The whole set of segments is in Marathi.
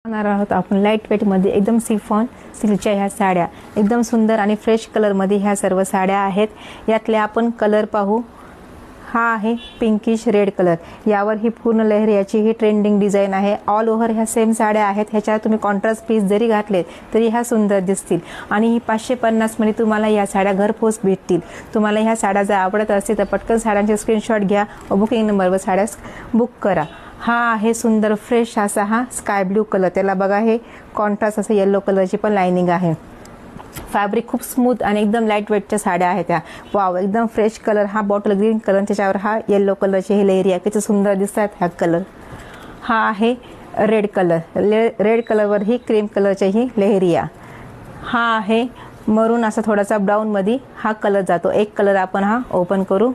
पाहणार आहोत आपण लाईट वेट मध्ये एकदम सिफॉन सिल्कच्या ह्या साड्या एकदम सुंदर आणि फ्रेश कलर मध्ये ह्या सर्व साड्या आहेत। यातले आपण कलर पाहू। हा आहे पिंकिश रेड कलर, यावर ही पूर्ण लहरियाची ही ट्रेंडिंग डिझाइन आहे। ऑल ओव्हर ह्या सेम साड्या आहेत। ह्याच्यावर तुम्ही कॉन्ट्रास्ट पीस जरी घातले तरी ह्या सुंदर दिसतील आणि ही 550 मध्ये तुम्हाला या साड्या घरपोच भेटतील। तुम्हाला ह्या साड्या जर आवडत असतील तर पटकन साड्यांचे स्क्रीनशॉट घ्या व बुकिंग नंबरवर साड्या बुक करा। हा आहे सुंदर फ्रेश असा हा स्काय ब्लू कलर, त्याला बघा हे कॉन्ट्रास्ट असं येलो कलरची पण लाइनिंग आहे। फॅब्रिक खूप स्मूथ आणि एकदम लाईट वेटच्या साड्या आहेत त्या। वाव, एकदम फ्रेश कलर, हा बॉटल ग्रीन कलर, त्याच्यावर हा येलो कलरचे हे लेहरिया किती सुंदर दिसतात हा कलर। हा आहे रेड कलर, रेड कलरवर ही क्रीम कलरचे ही लेहरिया। हा आहे मरून असा थोडासा ब्राऊन मध्ये हा कलर जातो। एक कलर आपण हा ओपन करू।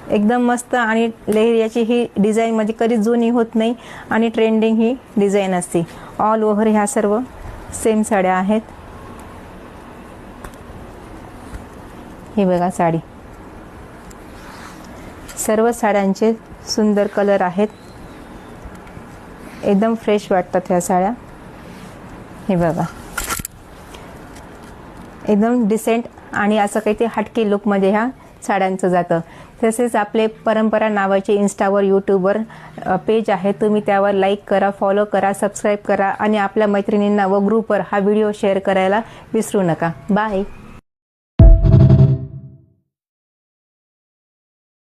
एकदम मस्त आणि लेहरियाची ही डिझाइन म्हणजे कधी जुनी होत नाही आणि ट्रेंडिंग ही डिझाइन असते। ऑल ओव्हर ह्या सर्व सेम साड्या आहेत। हे बघा साडी, सर्व साड्यांचे सुंदर कलर आहेत, एकदम फ्रेश वाटतात ह्या साड्या। हे बघा एकदम डिसेंट आणि असं काही ते हटके लुक मध्ये ह्या साड्यांचं जातं। तसेच आपले परंपरा नावाचे इंस्टावर यूट्यूबवर पेज आहे, तुम्ही त्यावर लाईक करा, फॉलो करा, सबस्क्राईब करा आणि आपल्या मैत्रिणींना व ग्रुपवर हा व्हिडिओ शेअर करायला विसरू नका। बाय।